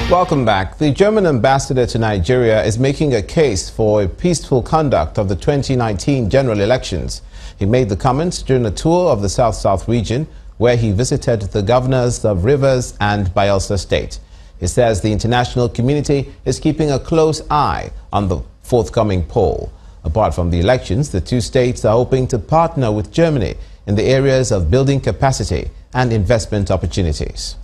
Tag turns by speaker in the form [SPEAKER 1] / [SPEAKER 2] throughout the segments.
[SPEAKER 1] Welcome back. The German ambassador to Nigeria is making a case for a peaceful conduct of the 2019 general elections. He made the comments during a tour of the South-South region where he visited the governors of Rivers and Bayelsa State. He says the international community is keeping a close eye on the forthcoming poll. Apart from the elections, the two states are hoping to partner with Germany in the areas of building capacity and investment opportunities.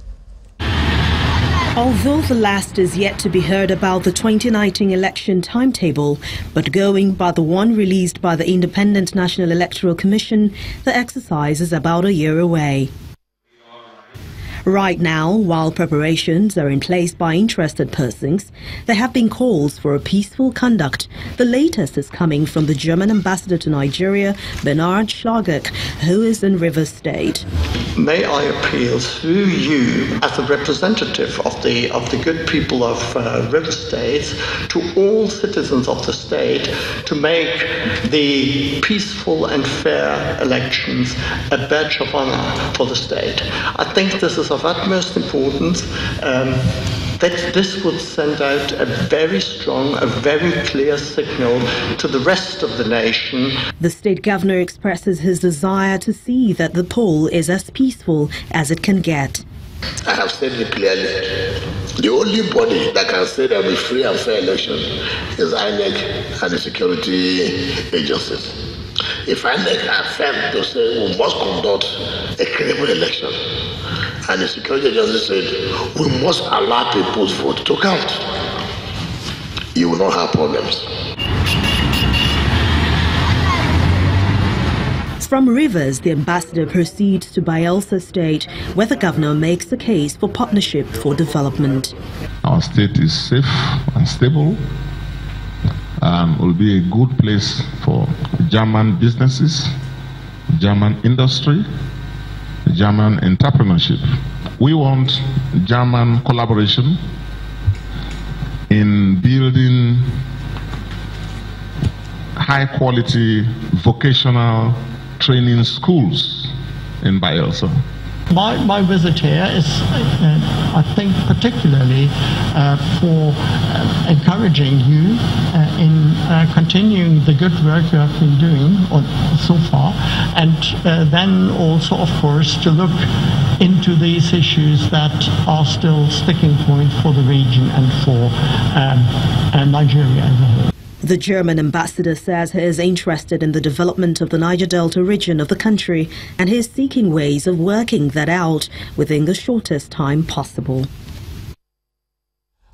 [SPEAKER 2] Although the last is yet to be heard about the 2019 election timetable, but going by the one released by the Independent National Electoral Commission, the exercise is about a year away. Right now, while preparations are in place by interested persons, there have been calls for a peaceful conduct. The latest is coming from the German ambassador to Nigeria, Bernard Schlager, who is in Rivers State.
[SPEAKER 3] May I appeal through you, as a representative of the good people of Rivers State, to all citizens of the state to make the peaceful and fair elections a badge of honor for the state. I think this is of utmost importance, that this would send out a very strong, a very clear signal to the rest of the nation.
[SPEAKER 2] The state governor expresses his desire to see that the poll is as peaceful as it can get.
[SPEAKER 4] I have said it clearly. The only body that can say there will be free and fair election is INEC and the security agencies. If INEC are fair to say we must conduct a credible election, and the security agency said we must allow people's vote to count, you will not have problems.
[SPEAKER 2] From Rivers, the ambassador proceeds to Bayelsa State, where the governor makes the case for partnership for development.
[SPEAKER 5] Our state is safe and stable, will be a good place for German businesses, German industry, German entrepreneurship. We want German collaboration in building high-quality vocational training schools in Bayelsa.
[SPEAKER 3] My visit here is, I think, particularly for encouraging you in continuing the good work you have been doing so far, and then also, of course, to look into these issues that are still sticking points for the region and for Nigeria as a whole.
[SPEAKER 2] The German ambassador says he is interested in the development of the Niger Delta region of the country, and he is seeking ways of working that out within the shortest time possible.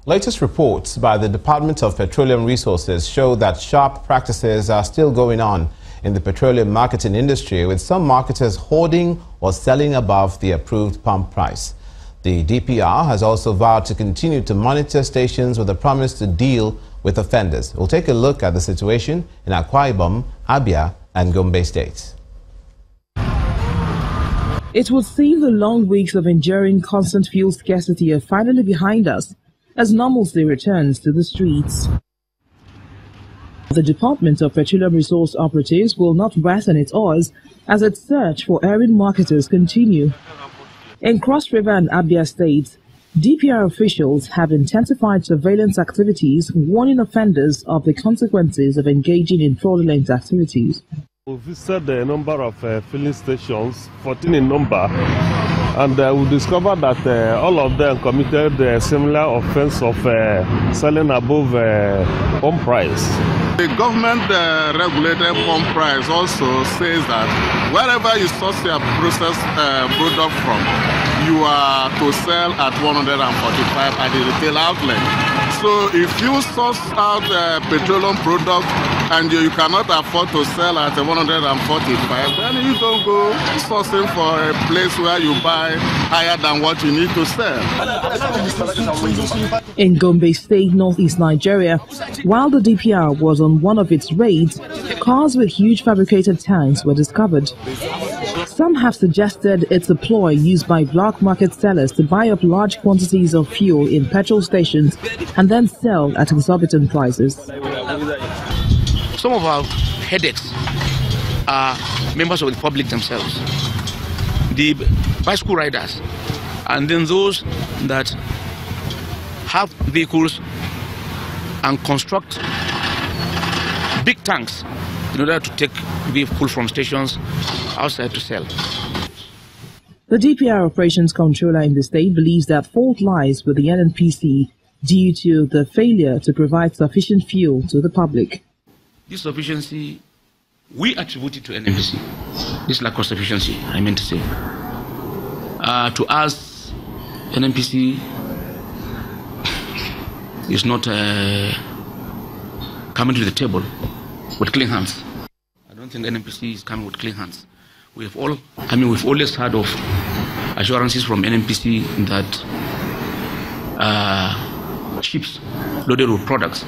[SPEAKER 1] Latest reports by the Department of Petroleum Resources show that sharp practices are still going on in the petroleum marketing industry, with some marketers hoarding or selling above the approved pump price. The DPR has also vowed to continue to monitor stations with a promise to deal with offenders. We'll take a look at the situation in Akwa Ibom, Abia, and Gombe states.
[SPEAKER 6] It would seem the long weeks of enduring constant fuel scarcity are finally behind us as normalcy returns to the streets. The Department of Petroleum Resource Operatives will not rest on its oars as its search for errant marketers continue. In Cross River and Abia states, DPR officials have intensified surveillance activities, warning offenders of the consequences of engaging in fraudulent activities.
[SPEAKER 7] We visited a number of filling stations, 14 in number, and we discovered that all of them committed a similar offense of selling above pump price.
[SPEAKER 8] The government regulated pump price also says that wherever you source your processed product from, you are to sell at 145 at the retail outlet. So if you source out petroleum product and you cannot afford to sell at 145, then you don't go sourcing for a place where you buy higher than what you need to sell.
[SPEAKER 6] In Gombe State, northeast Nigeria, while the DPR was on one of its raids, cars with huge fabricated tanks were discovered. Some have suggested it's a ploy used by black market sellers to buy up large quantities of fuel in petrol stations and then sell at exorbitant prices.
[SPEAKER 9] Some of our headaches are members of the public themselves, the bicycle riders, and then those that have vehicles and construct big tanks in order to take vehicles from stations outside to sell.
[SPEAKER 6] The DPR operations controller in the state believes that fault lies with the NNPC due to the failure to provide sufficient fuel to the public.
[SPEAKER 9] This sufficiency, we attribute it to NNPC. This lack of sufficiency, I meant to say. To us, NNPC is not coming to the table with clean hands. I don't think NNPC is coming with clean hands. We've always heard of assurances from NNPC that ships loaded with products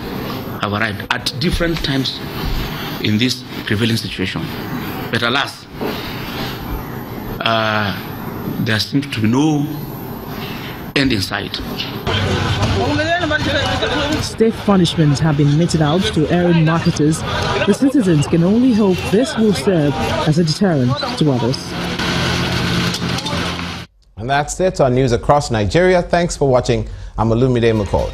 [SPEAKER 9] have arrived at different times in this prevailing situation. But alas, there seems to be no end in sight.
[SPEAKER 6] Stiff punishments have been meted out to errant marketers. The citizens can only hope this will serve as a deterrent to others.
[SPEAKER 1] And that's it on News Across Nigeria. Thanks for watching. I'm Olumide McCall.